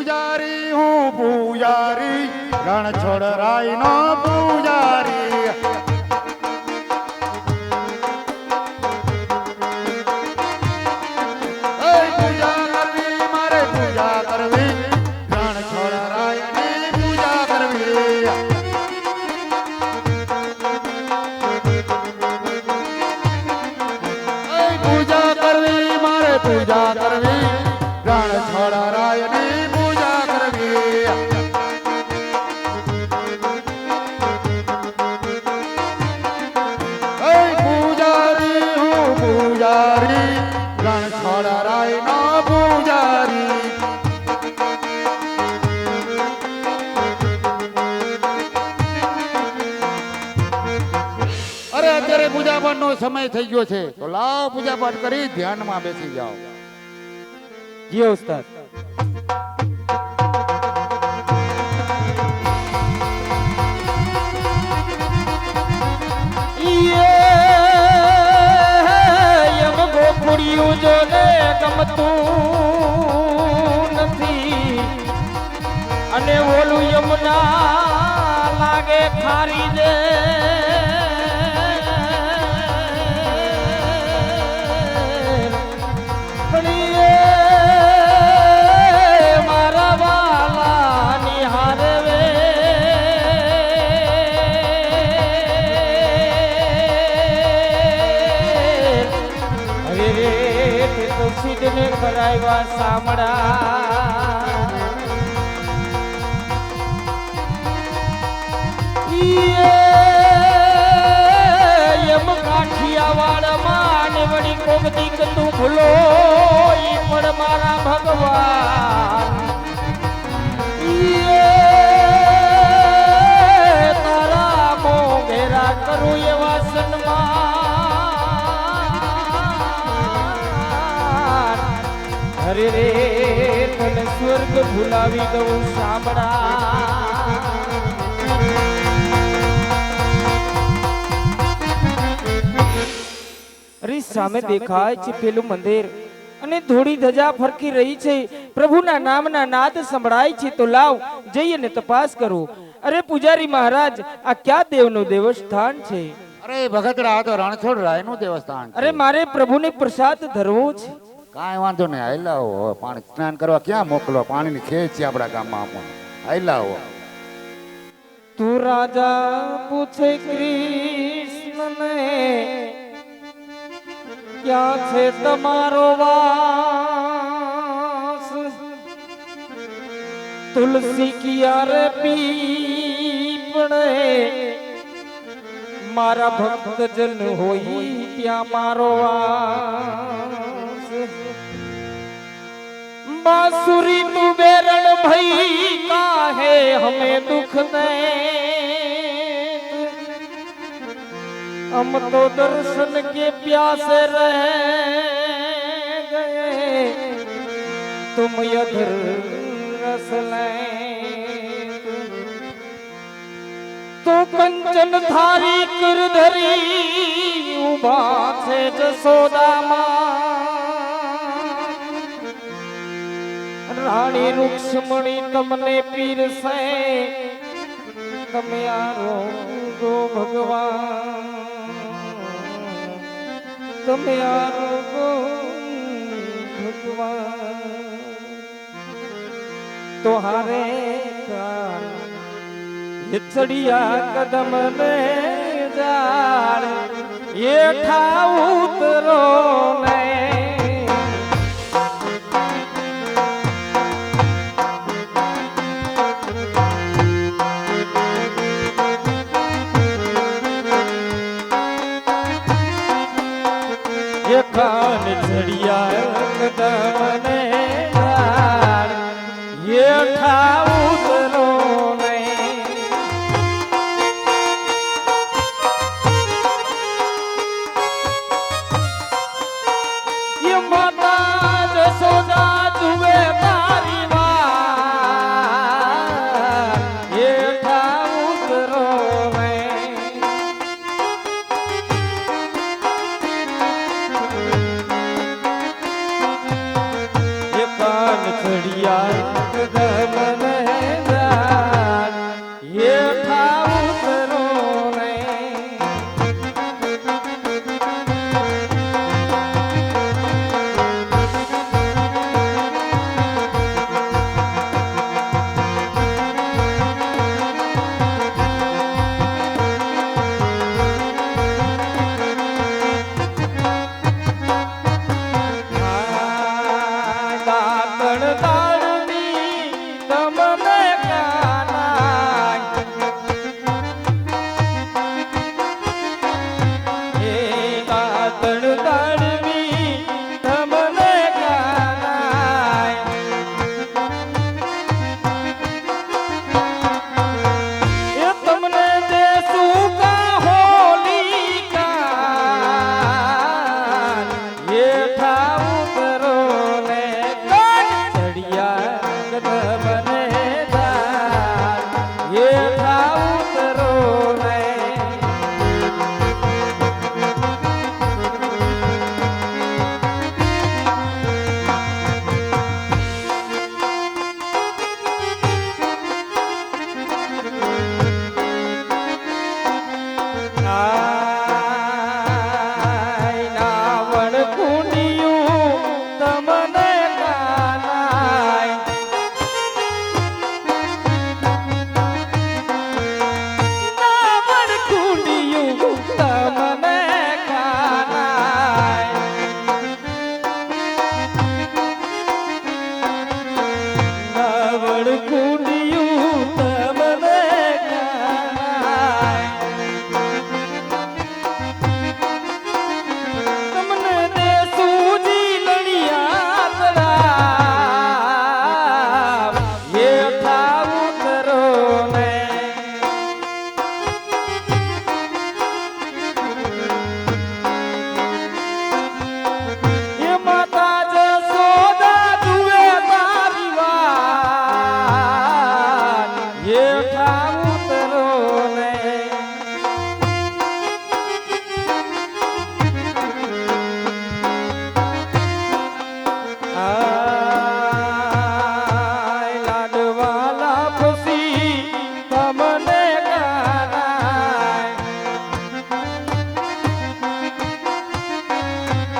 પૂજારી હું પૂજારી રણછોડ રાય નો પૂજારી પૂજા કરવી મારે પૂજા કરવી રણછોડ રાય ની પૂજા કરવી પૂજા કરવી મારે પૂજા કરવી રણછોડ રાય ની પૂજા કરવી પૂજારી હું પૂજારી રણછોડ રાય નો પૂજારી અરે અત્યારે પૂજાપાઠ નો સમય થઈ ગયો છે તો લાવ પૂજાપાઠ કરી ધ્યાનમાં બેસી જાઓ જી ઉસ્તાદ ગોખુડિયું જો ને ગમતું નથી અને ઓલું યમુના લાગે ખારી દે મારા વાલા નિહારવે સિદ્ધને કરાવ્યા સામડા એમ કાઠિયાવાડ માં વળી કોક દીક તું ભૂલો ઈ પણ મારા ભગવાન તારા મોંઘેરા કરું એવા સન્માન હરે રે તને સ્વર્ગ ભૂલાવી દઉં સાંભળા અરે સામે દેખાય છે પેલું મંદિર અને ધોળી ધજા ફરકી રહી છે પ્રભુના નામના નાદ સંભળાય છે તો લાવ જઈને તપાસ કરું અરે પૂજારી મહારાજ આ ક્યાં દેવનું દેવસ્થાન છે અરે ભગતરા આ તો રણછોડ રાય નું દેવસ્થાન અરે મારે પ્રભુને પ્રસાદ ધરવો છે કાંઈ વાંધો નહીં આયલાવો પાણી સ્નાન કરવા ક્યાં મોકલો પાણીની ખેંચ છે આપણા ગામમાં આયલાવો તું રાજા પૂછે કૃષ્ણને ક્યાં છે તમારો વાસ તુલસી કિયારે પીપળે મારા ભક્ત જન હોય ત્યાં મારો વાસ बांसुरी तू बेरण भई काहे हमें दुख दे हम तो दर्शन के प्यासे रह गए तुम यधर रस ले तो कंचन धारी कर धरी उभा छे जसोदा रानी रुक्ष्मणी तमने पीरसे તમે આરોગો ભગવાન તમે આરોગો ભગવાન તો હારે કાન ચડિયા કદમ ને જાળ એઠા ઉતરો ને કાન ચડિયા કદમ ને જાળ એઠા ઉતરો ને આય નાવણ કુંડિયું તમને કાનાય નાવણ કુંડિયું તમને કાનાય નાવણ કુંડિયું તમને કાનાય તમને દે સૂજી લણિયા તળાવ હેઠા ઉતરો ને એ માતા જશોદા જુએ તારી વાત હેઠા ઉતરો ને આય લાડવાલા ખુશી તમને કાનાય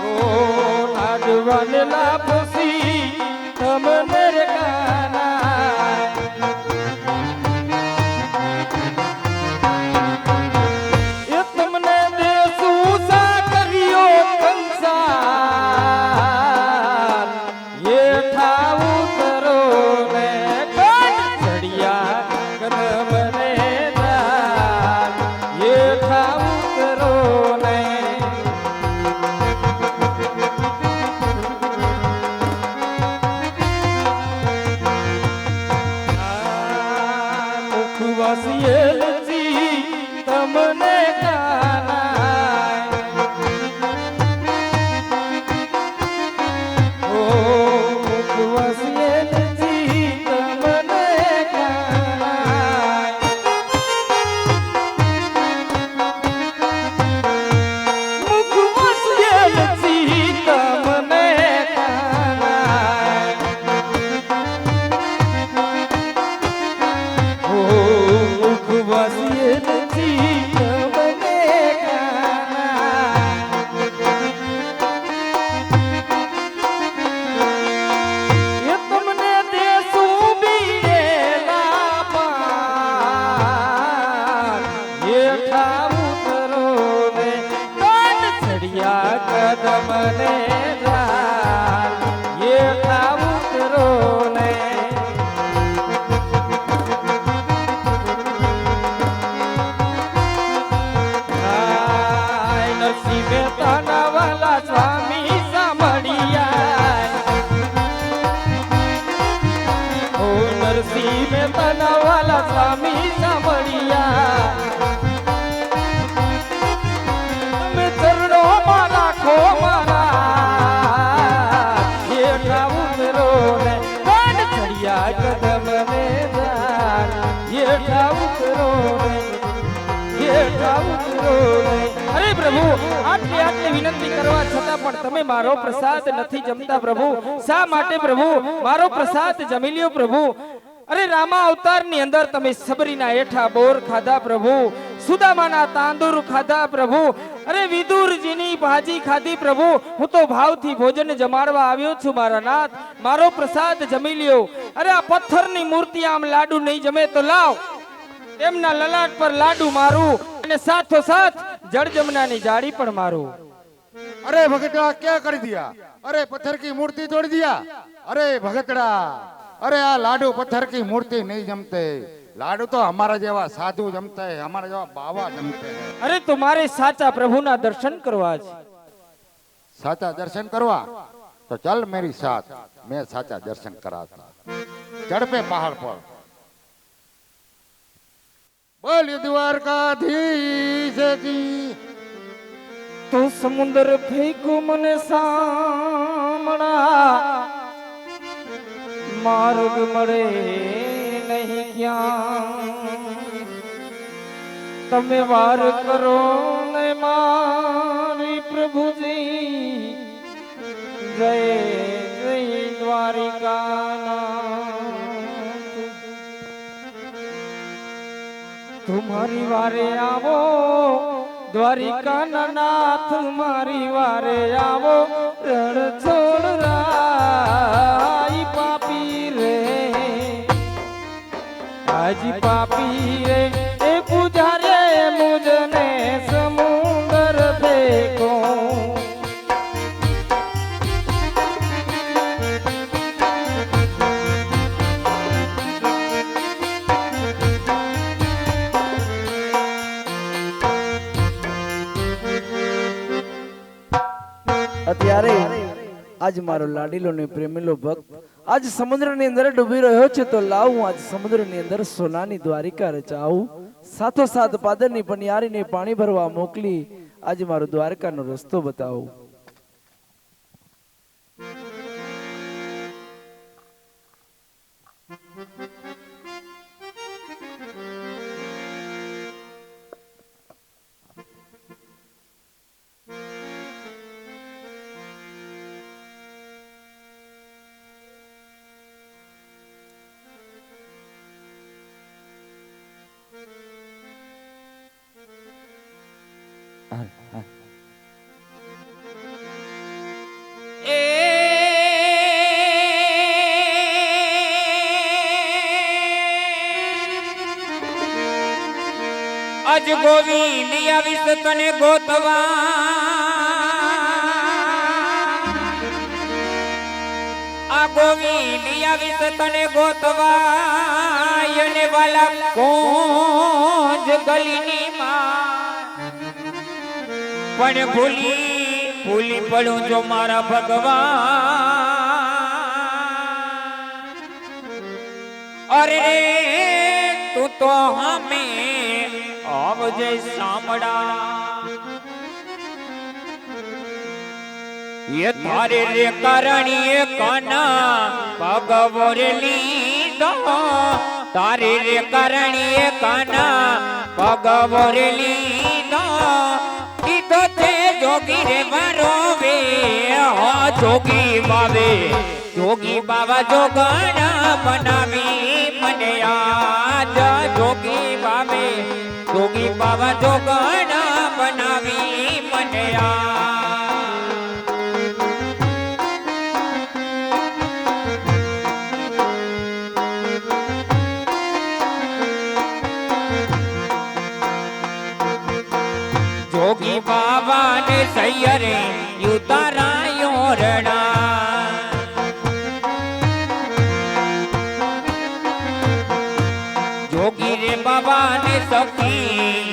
ઓ લાડવાલા ખુશી તમને કાનાય એ તમને દેશું સાકરીઓ કંસાર હેઠા ઉતરો ને કાંઠ ચડિયા કદમને દાર હેઠા ઉતરો ને મુખવાસીએલજી તમને કાનાય ઓ મુખવાસીએલજી તમને કાનાય મુખવાસીએલજી તમને કાનાય ઓ મુખવાસીએલજી તમને કાનાય એ તમને દેશું બીડેલા પાર હેઠા ઉતરો ને કાંઠ ચડિયા કદમને ધાર હેઠા ઉતરો ને આય નરસિંહ મહેતાના વાલા સ્વામી સાંભળિયા ઓ નરસિંહ મહેતાના વાલા સ્વામી સાંભળિયા તમે ચરણોમાં રાખો મારા હેઠા ઉતરો ને કાંઠ ચડિયા કદમને ધાર હેઠા ઉતરો ને હેઠા ઉતરો ને અરે પ્રભુ આટલી વિનંતી કરવા છતાં પણ તમે મારો પ્રસાદ નથી જમતા પ્રભુ શા માટે પ્રભુ મારો પ્રસાદ જમી લ્યો પ્રભુ અરે રામા અવતારની અંદર તમે સબરીના હેઠા બોર ખાધા પ્રભુ સુદામાના તાંદુર ખાધા પ્રભુ અરે વિદુરજીની ભાજી ખાધી પ્રભુ હું તો ભાવથી ભોજન જમાડવા આવ્યો છું મારા નાથ મારો પ્રસાદ જમી લ્યો અરે આ પથ્થરની મૂર્તિ આમ લાડુ નહીં જમે તો લાવ તેમના લલાટ પર લાડુ મારું અને સાથોસાથ જળ જમનાની જાળી પણ મારું अरे भगतड़ा क्या कर दिया? अरे पत्थर की मूर्ति तोड़ दिया। अरे भगतड़ा, अरे आ लाडू पत्थर की मूर्ति नहीं जमते, लाडू तो हमारा जेवा साधु जमते हैं, हमारा जेवा बाबा जमते हैं। अरे तुम्हारे साचा प्रभु ना दर्शन करवा छे। साचा दर्शन करवा तो चल मेरी साथ, मैं साचा दर्शन कराता। चढ़ पे पहाड़ पर, बोल द्वारकाधीश की। तो समुद्र फेंको मने सामना, मार्ग मळे नहीं क्या। तमे वार करो ने मारी प्रभु जी, जय जय द्वारिका नाथ। तुम्हारी वारे आवो દ્વારિકાના નાથ મારી વારે આવો રણ છોડ રાઈ પાપી રે આજી પાપી રે એ પૂજારે મુજને સમુંદર ફેંકો અત્યારે આજ મારો લાડીલો ને પ્રેમીલો ભક્ત આજ સમુદ્રની અંદર ડૂબી રહ્યો છે તો લાવ હું આજ સમુદ્રની અંદર સોનાની દ્વારિકા રચાવું સાથોસાથ પાદરની પનિયારીને પાણી ભરવા મોકલી આજ મારો દ્વારકાનો રસ્તો બતાવું અજ ગોવિંદ આવીશ તને ગોતવા આ ગોવિંદ આવીશ તને ગોતવા અને વાલા કોંજ ગલીની માં પણ ભૂલી પડું જો મારા ભગવાન અરે તું તો હમે આવજે સામડા ये तारे रे करणी काना भगवोरे लीधो तारे रे करणी काना भगवोरे लीधो कीधो ते जोगी रे मारो वे हाँ जोगी बाबा जोगणा बनावी મને આજ જોગી બાબા જોગણા બનાવી મને જોગી બાબા ને સૈયરે ઉતારાયો રણા જોગી રે બાબા ને સખી